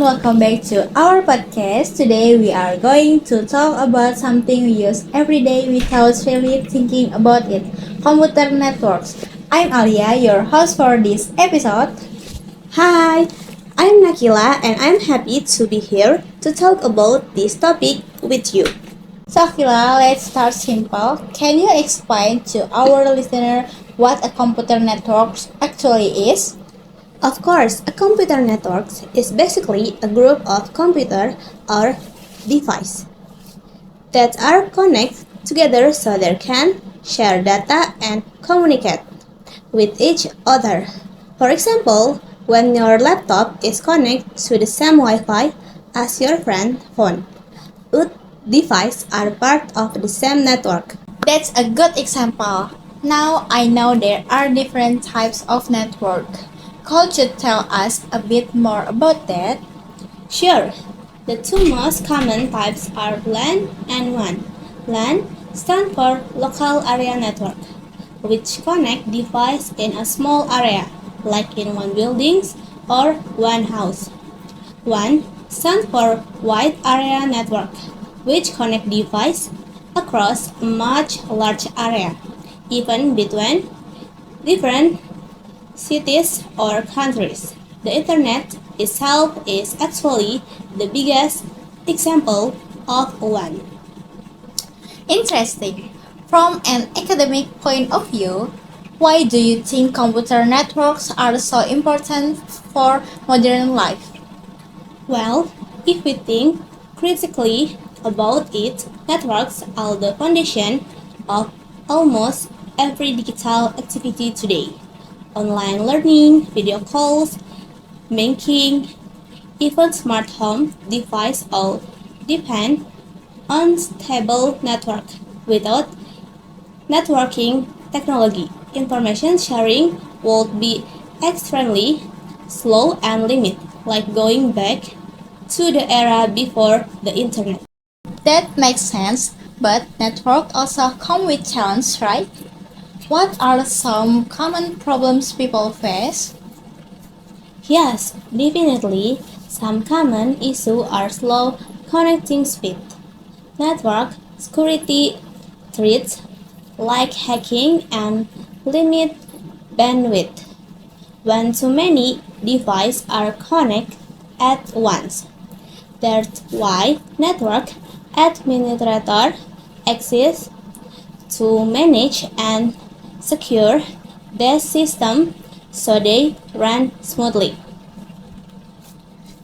welcome back to our podcast. Today we are going to talk about something we use every day without really thinking about it: computer networks. I'm Aliyya, your host for this episode. Hi, I'm Nakila and I'm happy to be here to talk about this topic with you. So, Akila, let's start simple. Can you explain to our listener what a computer network actually is? Of course, a computer network is basically a group of computer or device that are connected together so they can share data and communicate with each other. For example, when your laptop is connected to the same Wi-Fi as your friend's phone, both devices are part of the same network. That's a good example. Now I know there are different types of network. Could you tell us a bit more about that? Sure, the two most common types are LAN and WAN. LAN stands for Local Area Network, which connect devices in a small area, like in one building or one house. WAN stands for Wide Area Network, which connect devices across a much larger area, even between different cities or countries. The internet itself is actually the biggest example of one. Interesting. From an academic point of view, why do you think computer networks are so important for modern life? Well, if we think critically about it, networks are the foundation of almost every digital activity today. Online learning, video calls, banking, even smart home devices all depend on stable network. Without networking technology, information sharing would be extremely slow and limited, like going back to the era before the internet. That makes sense, but networks also come with challenges, right? What are some common problems people face? Yes, definitely, some common issues are slow connecting speed, network security threats like hacking and limit bandwidth when too many devices are connected at once. That's why network administrator exists to manage and secure their system so they run smoothly.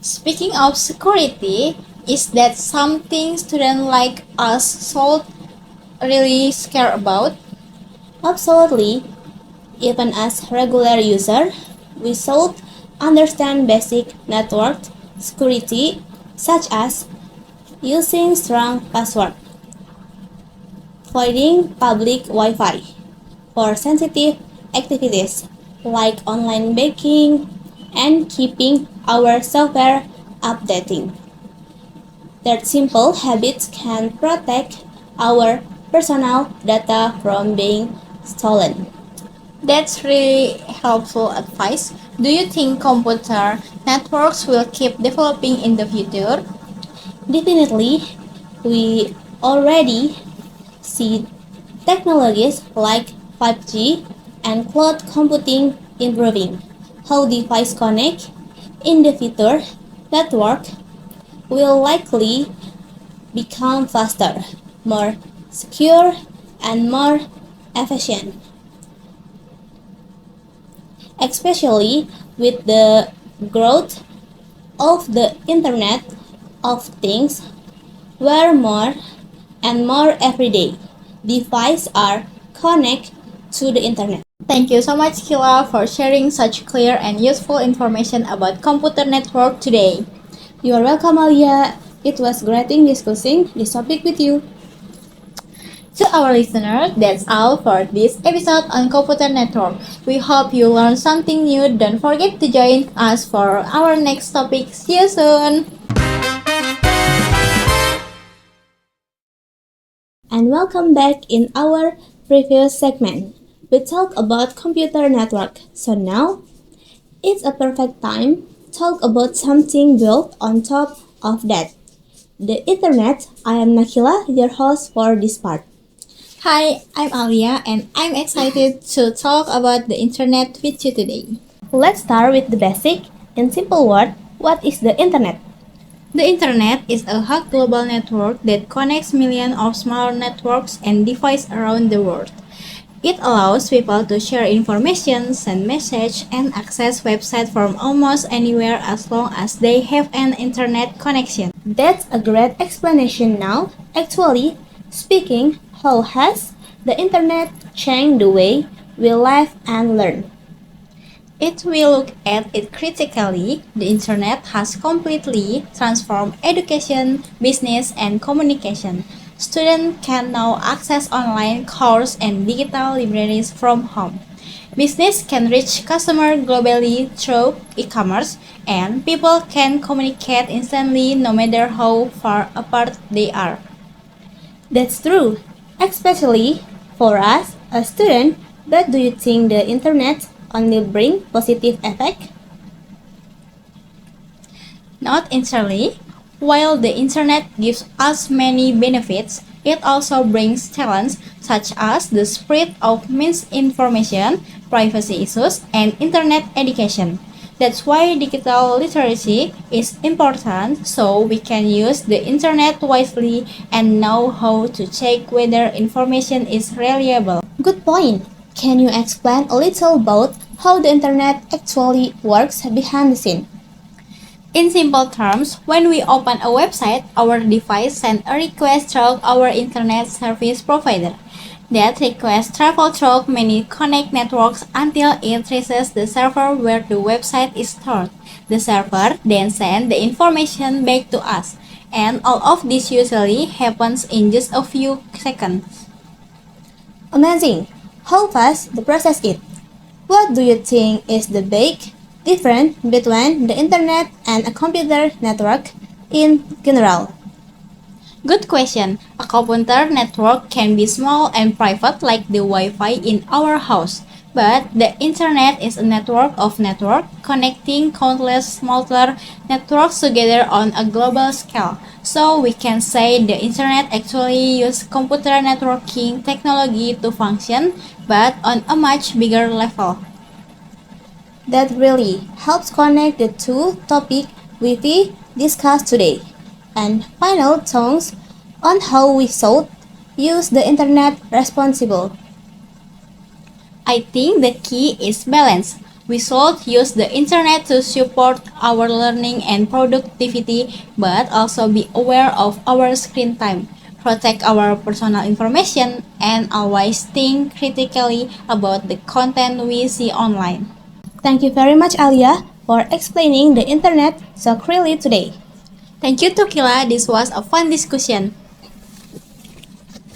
Speaking of security, is that something students like us should really care about? Absolutely, even as regular user, we should understand basic network security such as using strong password, avoiding public Wi-Fi for sensitive activities like online banking and keeping our software updating. That simple habits can protect our personal data from being stolen. That's really helpful advice. Do you think computer networks will keep developing in the future? Definitely, we already see technologies like 5G and cloud computing improving how devices connect. In the future, network will likely become faster, more secure, and more efficient, especially with the growth of the Internet of Things, where more and more everyday devices are connected to the Internet. Thank you so much, Kila, for sharing such clear and useful information about computer network today. You are welcome, Aliyya. It was great discussing this topic with you. To our listeners, that's all for this episode on computer network. We hope you learned something new. Don't forget to join us for our next topic. See you soon! And welcome back in our previous segment. We talked about computer network. So now it's a perfect time talk about something built on top of that. The Internet. I am Nakila, your host for this part. Hi, I'm Aliyya and I'm excited to talk about the internet with you today. Let's start with the basic. In simple words, what is the Internet? The internet is a hot global network that connects millions of smaller networks and devices around the world. It allows people to share information, send messages, and access websites from almost anywhere as long as they have an internet connection. That's a great explanation now. Actually, speaking, how has the Internet changed the way we live and learn? If we look at it critically, the internet has completely transformed education, business, and communication. Students can now access online courses and digital libraries from home. Business can reach customers globally through e-commerce, and people can communicate instantly no matter how far apart they are. That's true, especially for us, a student. But do you think the Internet only bring positive effect? Not entirely. While the internet gives us many benefits, it also brings challenges such as the spread of misinformation, privacy issues, and internet education. That's why digital literacy is important so we can use the internet wisely and know how to check whether information is reliable. Good point. Can you explain a little about how the Internet actually works behind the scene? In simple terms, when we open a website, our device sends a request through our internet service provider. That request travels through many connect networks until it reaches the server where the website is stored. The server then sends the information back to us, and all of this usually happens in just a few seconds. Amazing. How fast the process is. What do you think is the big difference between the Internet and a computer network in general? Good question. A computer network can be small and private like the Wi-Fi in our house. But the internet is a network of networks connecting countless smaller networks together on a global scale. So we can say the internet actually uses computer networking technology to function, but on a much bigger level. That really helps connect the two topics we discussed today. And final thoughts on how we should use the internet responsible. I think the key is balance. We should use the internet to support our learning and productivity, but also be aware of our screen time, protect our personal information, and always think critically about the content we see online. Thank you very much, Aliyya, for explaining the internet so clearly today. Thank you, Nakila. This was a fun discussion.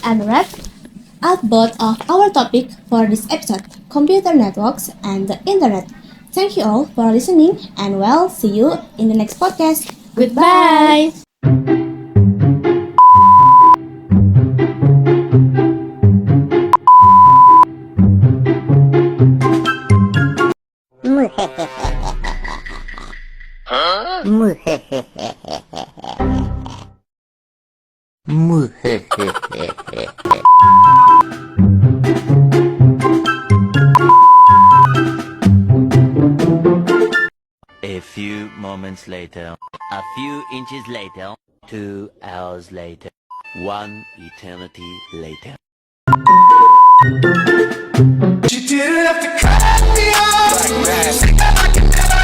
And wrap up both of our topic for this episode, computer networks and the internet. Thank you all for listening and we'll see you in the next podcast. Goodbye. A few moments later, a few inches later, 2 hours later, one eternity later. You didn't have to cut me off like that. I can never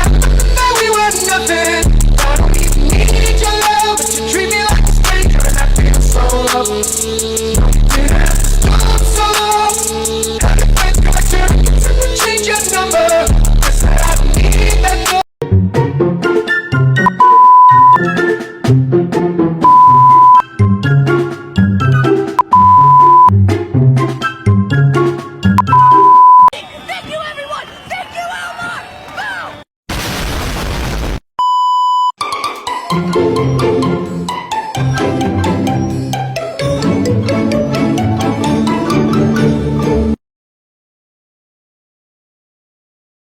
know we were nothing. I don't even need your love, but you treat me like a stranger, and I feel so loved. You didn't